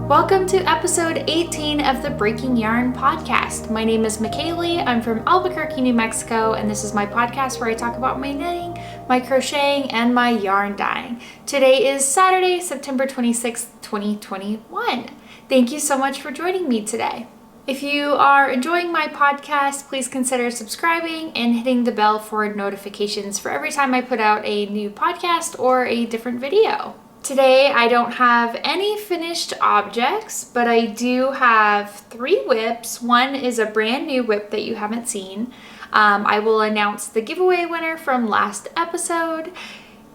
Welcome to episode 18 of the Breaking Yarn podcast. My name is Mikaylee. I'm from Albuquerque, New Mexico, and this is my podcast where I talk about my knitting, my crocheting, and my yarn dyeing. Today is Saturday, September 26th, 2021. Thank you so much for joining me today. If you are enjoying my podcast, please consider subscribing and hitting the bell for notifications for every time I put out a new podcast or a different video. Today I don't have any finished objects, but I do have 3 whips. One is a brand new whip that you haven't seen. I will announce the giveaway winner from last episode.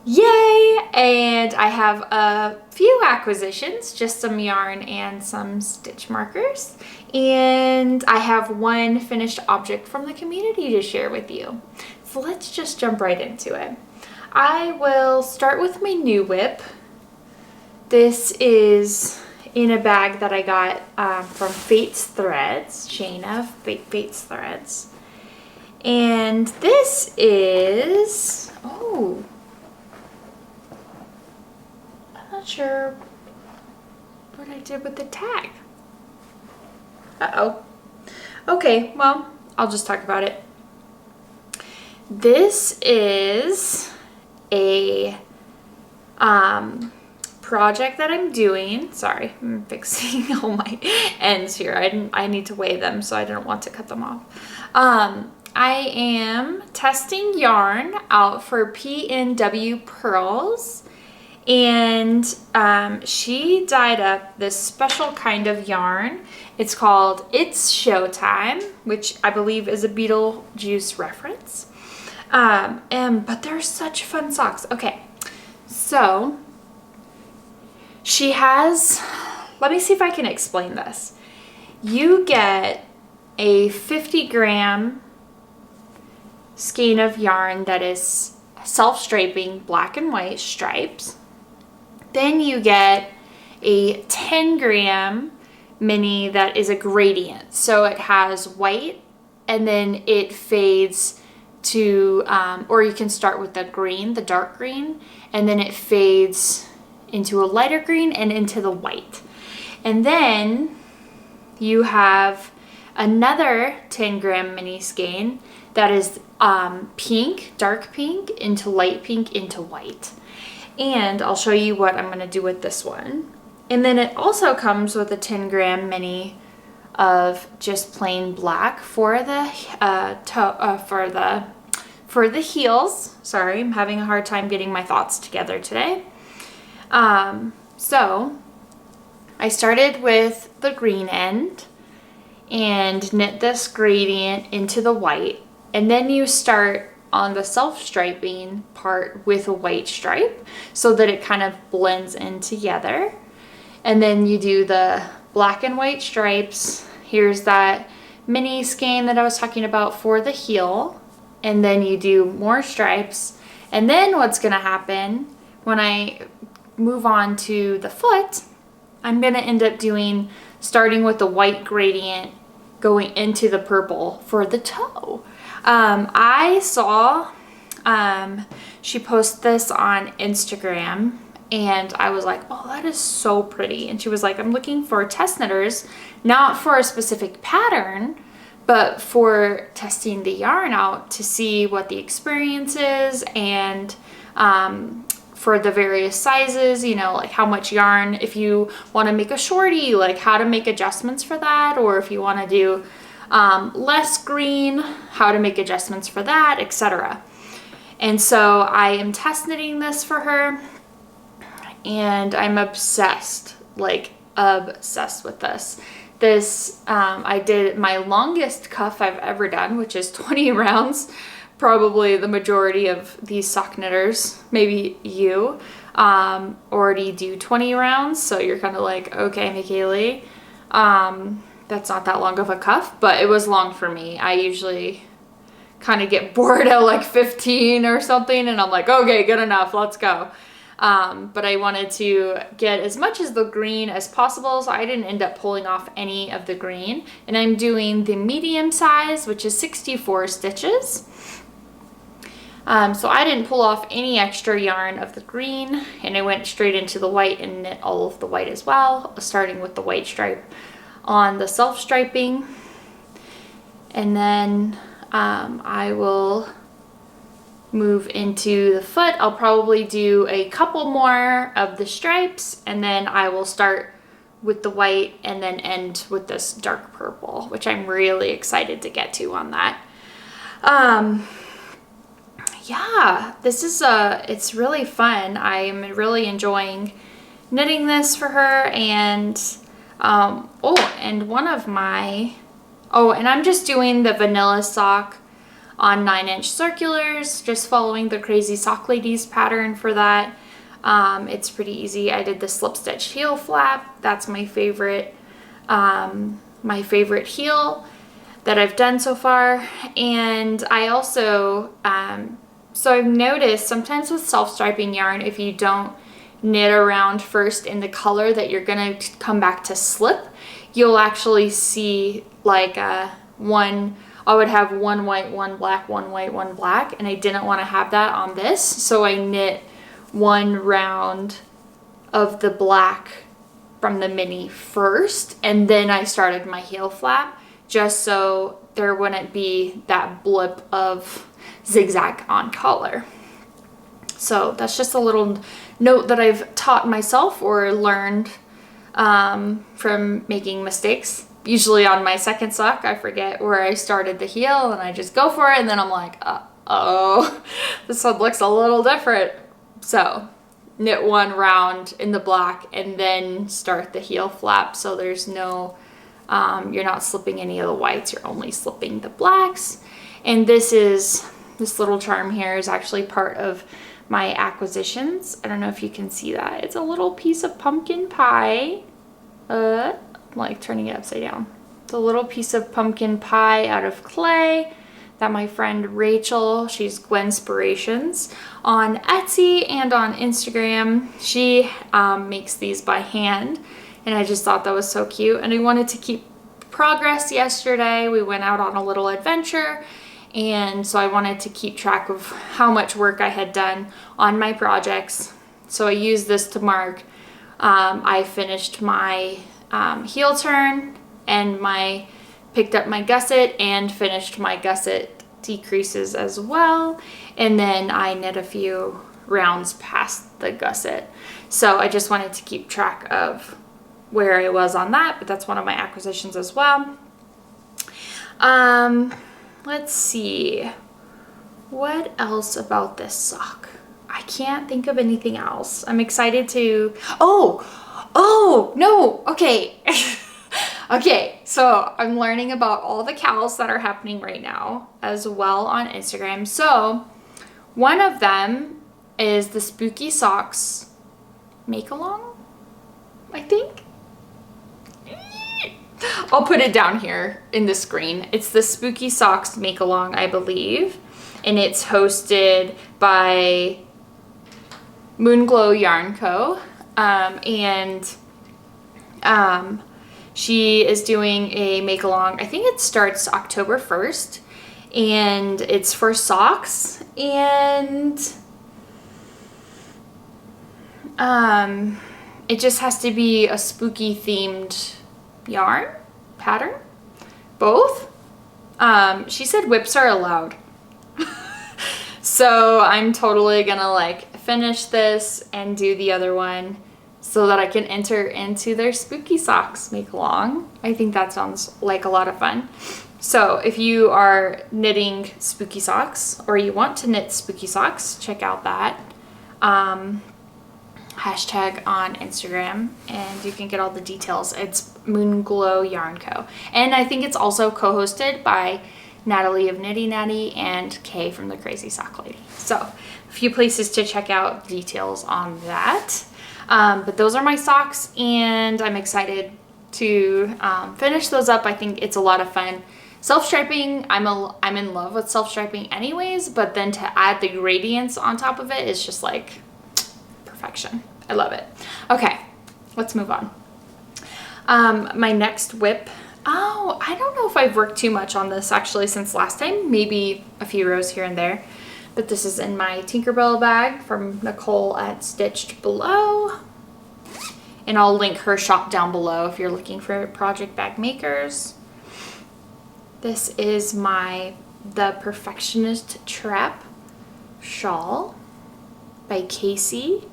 Yay! And I have a few acquisitions, just some yarn and some stitch markers. And I have 1 finished object from the community to share with you. So let's just jump right into it. I will start with my new whip. This is in a bag that I got from Fate's Threads, Shayna, Fate's Threads. And this is, I'm not sure what I did with the tag. Okay, well, I'll just talk about it. This is a project that I'm doing. Sorry, I'm fixing all my ends here. I need to weigh them, so I didn't want to cut them off. I am testing yarn out for PNW Purls, and she dyed up this special kind of yarn. It's called It's Showtime, which I believe is a Beetlejuice reference. But they're such fun socks. Okay, so she has, let me see if I can explain this. You get a 50-gram skein of yarn that is self-striping black and white stripes. Then you get a 10-gram mini that is a gradient. So it has white and then it fades to, or you can start with the green, the dark green, and then it fades into a lighter green and into the white. And then you have another 10-gram mini skein that is pink, dark pink, into light pink, into white. And I'll show you what I'm going to do with this one. And then it also comes with a 10-gram mini of just plain black for the for the heels. Sorry, I'm having a hard time getting my thoughts together today. So I started with the green end and knit this gradient into the white, and then you start on the self-striping part with a white stripe so that it kind of blends in together. And then you do the black and white stripes. Here's that mini skein that I was talking about for the heel. And then you do more stripes. And then what's gonna happen when I move on to the foot, I'm gonna end up starting with the white gradient going into the purple for the toe. I saw she posted this on Instagram and I was like, oh, that is so pretty. And she was like, I'm looking for test knitters, not for a specific pattern, but for testing the yarn out to see what the experience is, and for the various sizes, you know, like how much yarn, if you want to make a shorty, like how to make adjustments for that, or if you want to do less green, how to make adjustments for that, etc. And so I am test knitting this for her, and I'm obsessed, like obsessed with this. I did my longest cuff I've ever done, which is 20 rounds. Probably the majority of these sock knitters, maybe you, already do 20 rounds. So you're kind of like, okay, Mikaylee, that's not that long of a cuff, but it was long for me. I usually kind of get bored at like 15 or something, and I'm like, okay, good enough, let's go. But I wanted to get as much as the green as possible, so I didn't end up pulling off any of the green. And I'm doing the medium size, which is 64 stitches. So I didn't pull off any extra yarn of the green, and I went straight into the white and knit all of the white as well, starting with the white stripe on the self-striping. And then I will move into the foot. I'll probably do a couple more of the stripes, and then I will start with the white and then end with this dark purple, which I'm really excited to get to on that. Yeah, this is it's really fun. I'm really enjoying knitting this for her. And and one of my, and I'm just doing the vanilla sock on 9-inch circulars, just following the Crazy Sock Ladies pattern for that. It's pretty easy. I did the slip stitch heel flap. That's my favorite heel that I've done so far. And I also, so I've noticed sometimes with self-striping yarn, if you don't knit around first in the color that you're gonna come back to slip, you'll actually see like I would have one white, one black, one white, one black, and I didn't want to have that on this, so I knit one round of the black from the mini first, and then I started my heel flap, just so there wouldn't be that blip of zigzag on color. So that's just a little note that I've taught myself or learned from making mistakes. Usually on my second sock, I forget where I started the heel and I just go for it, and then I'm like, oh, this one looks a little different. So knit one round in the black and then start the heel flap, so there's no, you're not slipping any of the whites, you're only slipping the blacks. And this little charm here is actually part of my acquisitions. I don't know if you can see that. It's a little piece of pumpkin pie. I'm like turning it upside down. It's a little piece of pumpkin pie out of clay that my friend Rachel, she's Gwenspirations on Etsy and on Instagram, she makes these by hand, and I just thought that was so cute. And I wanted to keep progress yesterday. We went out on a little adventure, and so I wanted to keep track of how much work I had done on my projects. So I used this to mark. I finished my heel turn and picked up my gusset and finished my gusset decreases as well. And then I knit a few rounds past the gusset. So I just wanted to keep track of where I was on that, but that's one of my acquisitions as well. Let's see, what else about this sock? I can't think of anything else. I'm excited to, no, okay. Okay, so I'm learning about all the cows that are happening right now as well on Instagram. So one of them is the Spooky Socks make-along, I think. I'll put it down here in the screen. It's the Spooky Socks make-along, I believe. And it's hosted by Moonglow Yarn Co. She is doing a make-along. I think it starts October 1st. And it's for socks. And it just has to be a spooky themed yarn pattern, both. She said whips are allowed. So I'm totally gonna like finish this and do the other one so that I can enter into their Spooky Socks make along. I think that sounds like a lot of fun. So if you are knitting Spooky Socks or you want to knit Spooky Socks, check out that hashtag on Instagram and you can get all the details. It's Moonglow Yarn Co. And I think it's also co-hosted by Natalie of Nitty Natty and Kay from the Crazy Sock Lady. So a few places to check out details on that. But those are my socks and I'm excited to finish those up. I think it's a lot of fun. Self-striping, I'm in love with self-striping anyways, but then to add the gradients on top of it is just like perfection. I love it. Okay, let's move on. My next whip. Oh, I don't know if I've worked too much on this actually since last time. Maybe a few rows here and there. But this is in my Tinkerbell bag from Nicole at Stitched Below. And I'll link her shop down below if you're looking for project bag makers. This is the Perfectionist Trap shawl by Kacey.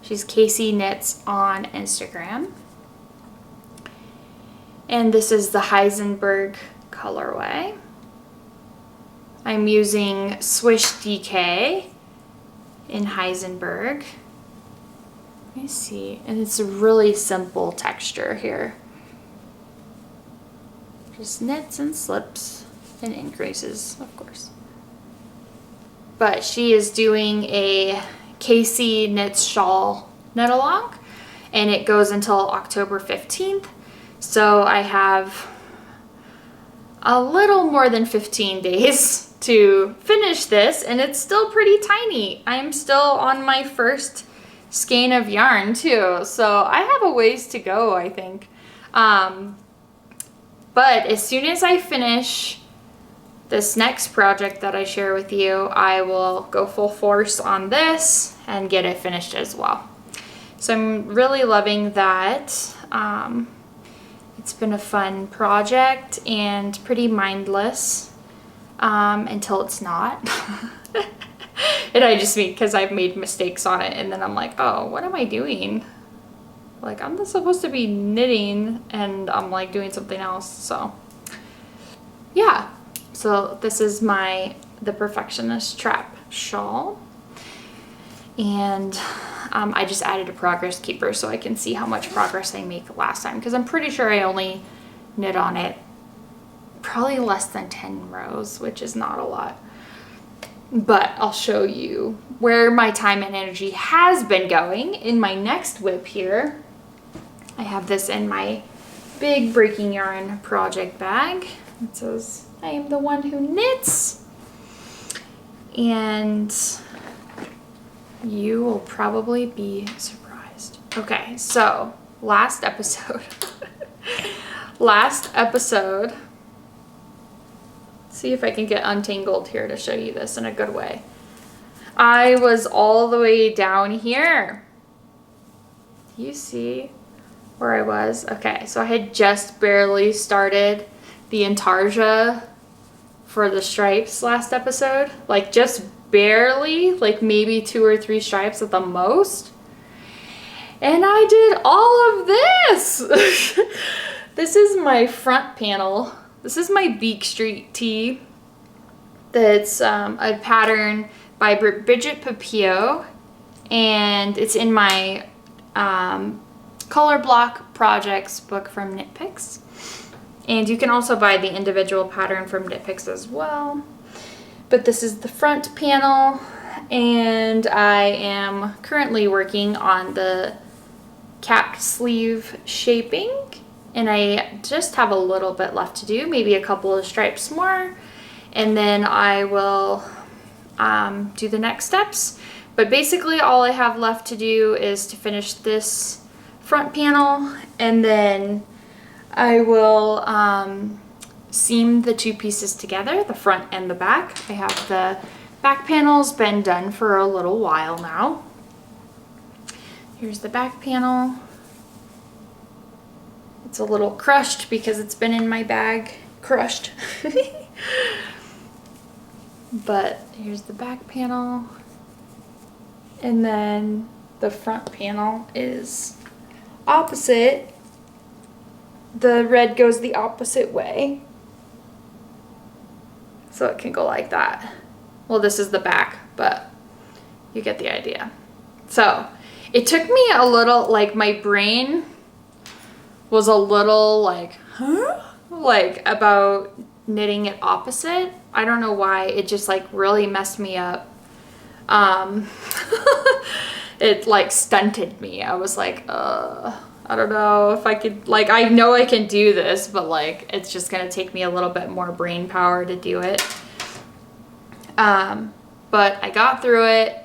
She's Kacey Knits on Instagram. And this is the Heisenberg colorway. I'm using Swish DK in Heisenberg. Let me see, and it's a really simple texture here. Just knits and slips and increases, of course. But she is doing a Kacey Knits Shawl knit along, and it goes until October 15th. So I have a little more than 15 days to finish this, and it's still pretty tiny. I'm still on my first skein of yarn too, so I have a ways to go, I think. But as soon as I finish this next project that I share with you, I will go full force on this and get it finished as well. So I'm really loving that. It's been a fun project and pretty mindless until it's not. And I just mean because I've made mistakes on it, and then I'm like, oh, what am I doing? Like, I'm not supposed to be knitting, and I'm like doing something else. So yeah, so this is the Perfectionist Trap shawl, and I just added a progress keeper so I can see how much progress I make last time, because I'm pretty sure I only knit on it probably less than 10 rows, which is not a lot. But I'll show you where my time and energy has been going in my next whip here. I have this in my big breaking yarn project bag. It says, I am the one who knits. And you will probably be surprised. Okay, so last episode. See if I can get untangled here to show you this in a good way. I was all the way down here. You see where I was? Okay, so I had just barely started the intarsia for the stripes last episode. Like just barely, like maybe 2 or 3 stripes at the most. And I did all of this. This is my front panel. This is my Beak Street Tee. That's a pattern by Bridget Pupillo, and it's in my color block projects book from Knit Picks. And you can also buy the individual pattern from Knit Picks as well. But this is the front panel, and I am currently working on the cap sleeve shaping. And I just have a little bit left to do, maybe a couple of stripes more, and then I will do the next steps. But basically all I have left to do is to finish this front panel, and then I will seam the 2 pieces together, the front and the back. I have the back panels been done for a little while now. Here's the back panel. It's a little crushed because it's been in my bag, crushed. But here's the back panel. And then the front panel is opposite. The red goes the opposite way. So it can go like that. Well, this is the back, but you get the idea. So it took me a little, like my brain was a little like, huh? Like about knitting it opposite. I don't know why, it just like really messed me up. It like stunted me. I was like, I don't know if I could, like, I know I can do this, but like it's just gonna take me a little bit more brain power to do it. But I got through it.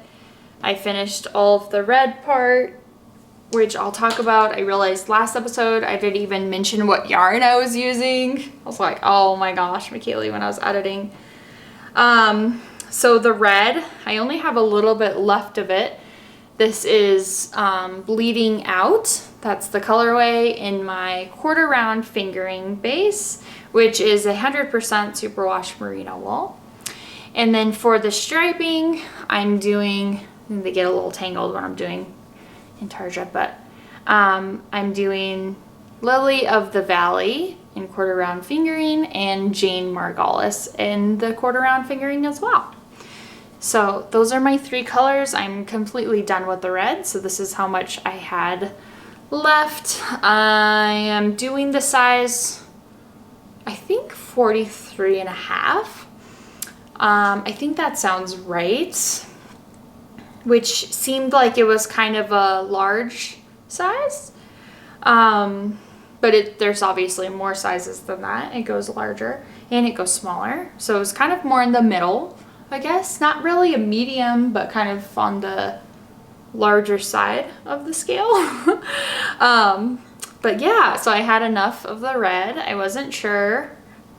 I finished all of the red part, which I'll talk about. I realized last episode I didn't even mention what yarn I was using. I was like, oh my gosh, Mikaylee, when I was editing. So the red, I only have a little bit left of it. This is Bleeding Out. That's the colorway in my quarter round fingering base, which is 100% superwash merino wool. And then for the striping, I'm doing, they get a little tangled when I'm doing intarsia, but I'm doing Lily of the Valley in quarter round fingering and Jane Margolis in the quarter round fingering as well. So those are my 3 colors. I'm completely done with the red, so this is how much I had left. I am doing the size, I think 43 and a half. I think that sounds right, which seemed like it was kind of a large size. But there's obviously more sizes than that. It goes larger and it goes smaller. So it was kind of more in the middle, I guess. Not really a medium, but kind of on the larger side of the scale. But yeah, so I had enough of the red. I wasn't sure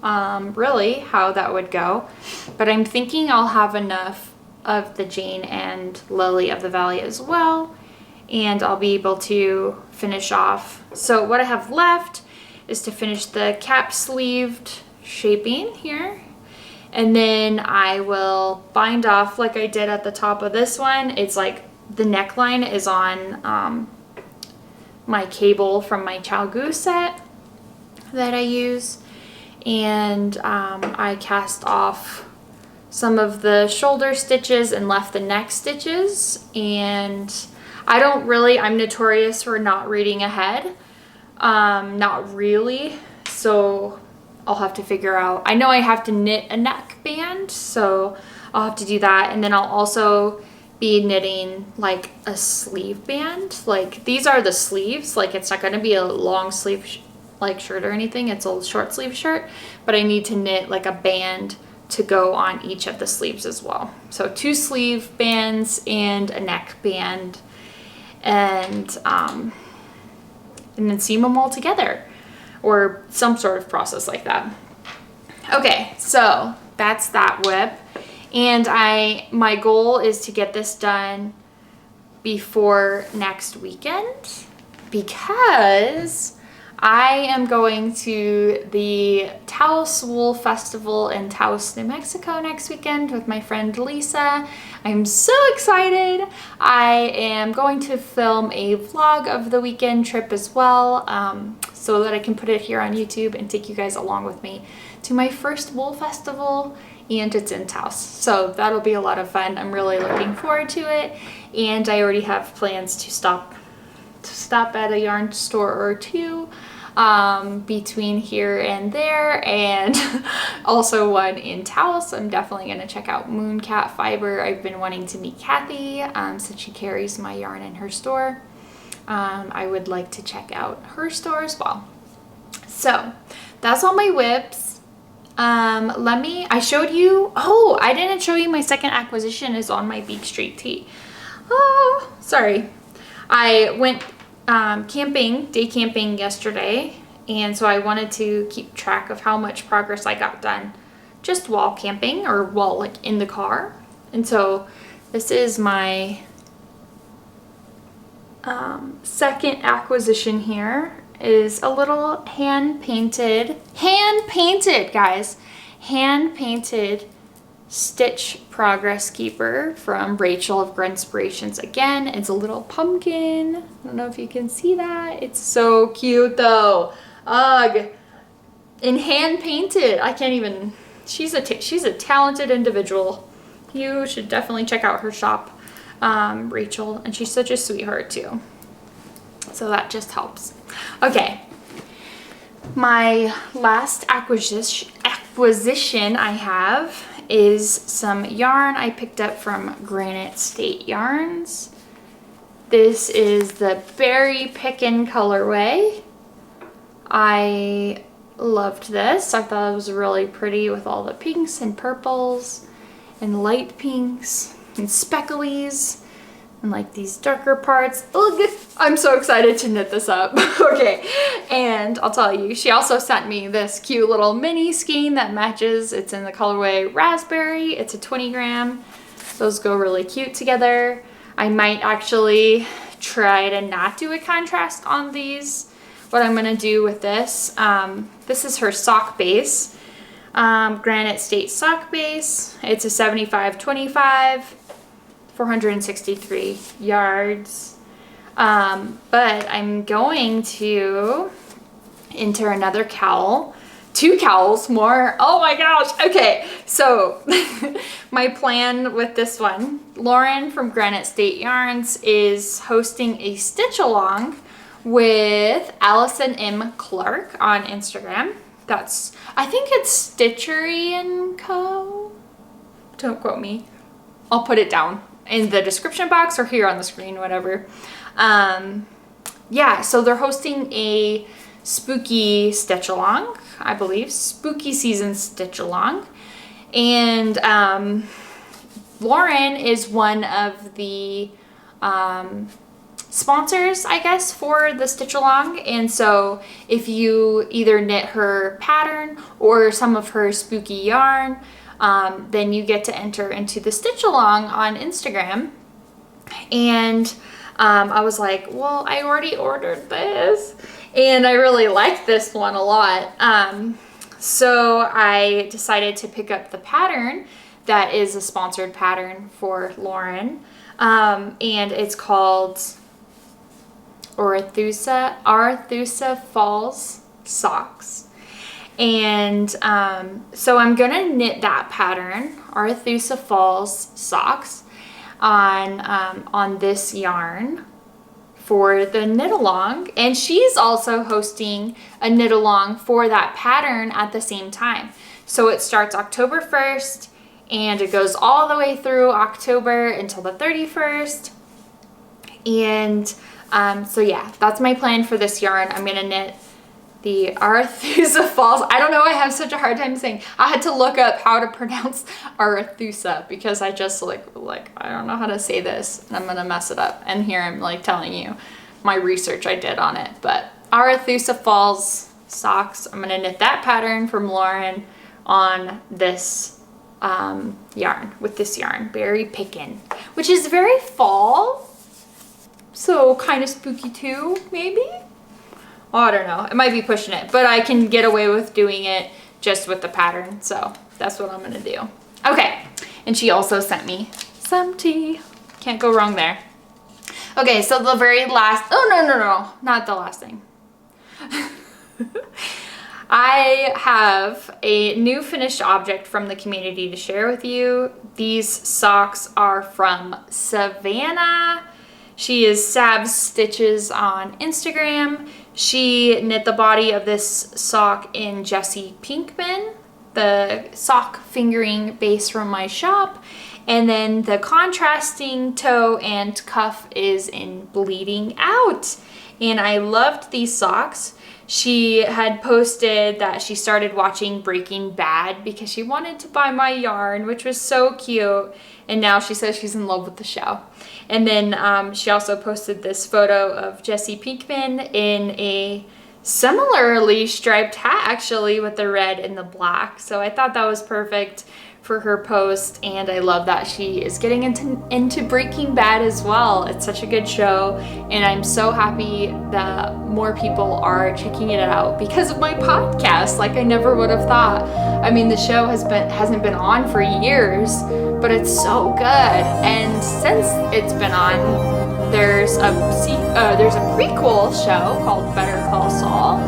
really how that would go, but I'm thinking I'll have enough of the Jane and Lily of the Valley as well, and I'll be able to finish off. So what I have left is to finish the cap sleeved shaping here, and then I will bind off like I did at the top of this one. It's like the neckline is on my cable from my Chalgu set that I use, and I cast off some of the shoulder stitches and left the neck stitches. And I'm notorious for not reading ahead, not really, so I'll have to figure out. I know I have to knit a neck band, so I'll have to do that. And then I'll also be knitting like a sleeve band. Like these are the sleeves, like it's not going to be a long sleeve like shirt or anything, it's a short sleeve shirt, but I need to knit like a band to go on each of the sleeves as well. So 2 sleeve bands and a neck band, and then seam them all together, or some sort of process like that. Okay, so that's that whip, and my goal is to get this done before next weekend, because I am going to the Taos Wool Festival in Taos, New Mexico next weekend with my friend Lisa. I'm so excited. I am going to film a vlog of the weekend trip as well, so that I can put it here on YouTube and take you guys along with me to my first wool festival, and it's in Taos. So that'll be a lot of fun. I'm really looking forward to it, and I already have plans to stop at a yarn store or 2 between here and there, and also one in Taos. I'm definitely going to check out Mooncat Fiber. I've been wanting to meet Kathy since she carries my yarn in her store. I would like to check out her store as well. So that's all my whips. I showed you, I didn't show you my second acquisition is on my Beak Street Tee. Oh, sorry. I went day camping yesterday, and so I wanted to keep track of how much progress I got done just while camping, or while like in the car. And so this is my second acquisition here. Is a little hand-painted guys, hand-painted stitch progress keeper from Rachel of Grinspirations. Again, it's a little pumpkin. I don't know if you can see that. It's so cute though. Ugh. And hand-painted. I can't even, she's a talented individual. You should definitely check out her shop, Rachel, and she's such a sweetheart too. So that just helps. Okay, my last acquisition I have is some yarn I picked up from Granite State Yarns. This is the Berry Pickin colorway. I loved this. I thought it was really pretty with all the pinks and purples and light pinks and specklies. and like these darker parts. Look, I'm so excited to knit this up. Okay, and I'll tell you, she also sent me this cute little mini skein that matches. It's in the colorway Raspberry. It's a 20 gram. Those go really cute together. I might actually try to not do a contrast on these. What I'm gonna do with this, this is her sock base. Granite State sock base. It's a 75-25, 463 yards. But I'm going to enter another cowl, 2 cowls more. Oh my gosh. Okay, so my plan with this one, Lauren from Granite State Yarns is hosting a stitch along with Allison M. Clark on Instagram. That's, I think it's Stitchery and Co. Don't quote me. I'll put it down in the description box or here on the screen, whatever. Yeah, so they're hosting a spooky stitch along, I believe, spooky season stitch along. And Lauren is one of the sponsors, I guess, for the stitch along. And so if you either knit her pattern or some of her spooky yarn, then you get to enter into the stitch along on Instagram. And I was like, well, I already ordered this and I really like this one a lot. So I decided to pick up the pattern that is a sponsored pattern for Lauren. And it's called Arethusa Falls Socks. And so I'm gonna knit that pattern, Arethusa Falls Socks, on this yarn for the knit along. And she's also hosting a knit along for that pattern at the same time. So it starts October 1st and it goes all the way through October until the 31st. And so yeah, that's my plan for this yarn. I'm gonna knit the Arethusa Falls. I don't know, I have such a hard time saying. I had to look up how to pronounce Arethusa because I just like I don't know how to say this and I'm gonna mess it up. And here I'm like telling you my research I did on it. But Arethusa Falls Socks, I'm gonna knit that pattern from Lauren on this yarn, with this yarn, Berry Pickin, which is very fall, so kind of spooky too, maybe? Oh, I don't know. It might be pushing it, but I can get away with doing it just with the pattern. So that's what I'm gonna do. Okay, and she also sent me some tea. Can't go wrong there. Okay, so the very last, oh no, not the last thing. I have a new finished object from the community to share with you. These socks are from Savannah. She is Sav's Stitches on Instagram. She knit the body of this sock in Jesse Pinkman, the sock fingering base from my shop. And then the contrasting toe and cuff is in Bleeding Out. And I loved these socks. She had posted that she started watching Breaking Bad because she wanted to buy my yarn, which was so cute. And now she says she's in love with the show. And then she also posted this photo of Jesse Pinkman in a similarly striped hat, actually, with the red and the black. So I thought that was perfect for her post, and I love that she is getting into Breaking Bad as well. It's such a good show, and I'm so happy that more people are checking it out because of my podcast. Like, I never would have thought. I mean, the show hasn't been on for years, but it's so good. And since it's been on, there's a prequel show called Better Call Saul.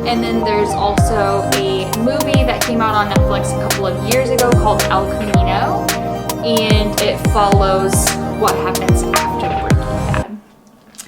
And then there's also a movie that came out on Netflix a couple of years ago called El Camino, and it follows what happens after Breaking Bad.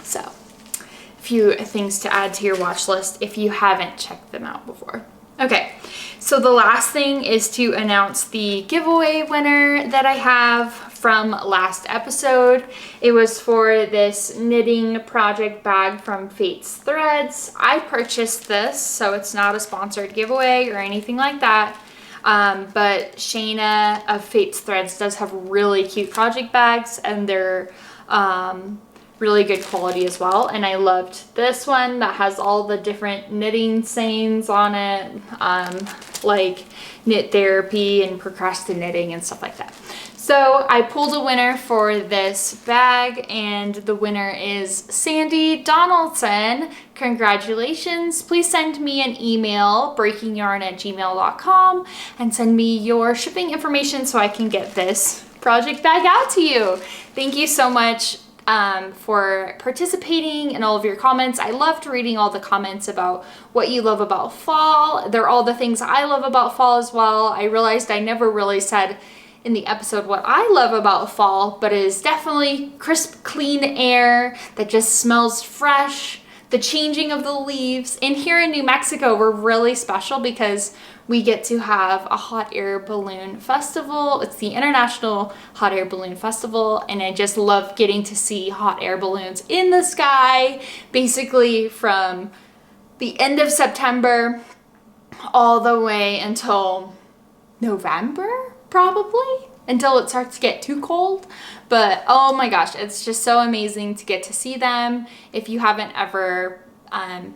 So, a few things to add to your watch list if you haven't checked them out before. Okay, so the last thing is to announce the giveaway winner that I have from last episode. It was for this knitting project bag from Fate's Threads. I purchased this, so it's not a sponsored giveaway or anything like that. But Shayna of Fate's Threads does have really cute project bags, and they're Really good quality as well. And I loved this one that has all the different knitting sayings on it, like knit therapy and procrastinating and stuff like that. So I pulled a winner for this bag, and the winner is Sandy Donaldson. Congratulations. Please send me an email, breakingyarn@gmail.com, and send me your shipping information so I can get this project bag out to you. Thank you so much for participating in all of your comments. I loved reading all the comments about what you love about fall. They're all the things I love about fall as well. I realized I never really said in the episode what I love about fall, but it is definitely crisp, clean air that just smells fresh, the changing of the leaves. And here in New Mexico, we're really special because we get to have a hot air balloon festival. It's the International Hot Air Balloon Festival, and I just love getting to see hot air balloons in the sky, basically from the end of September all the way until November, probably, until it starts to get too cold. But oh my gosh, it's just so amazing to get to see them. If you haven't ever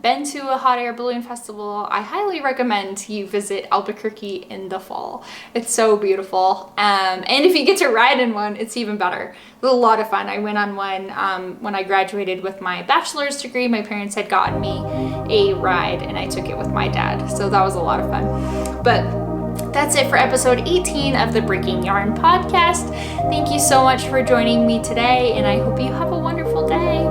been to a hot air balloon festival, I highly recommend you visit Albuquerque in the fall. It's so beautiful. And if you get to ride in one, it's even better. It was a lot of fun. I went on one when I graduated with my bachelor's degree. My parents had gotten me a ride and I took it with my dad. So that was a lot of fun. But that's it for episode 18 of the Breaking Yarn podcast. Thank you so much for joining me today, and I hope you have a wonderful day.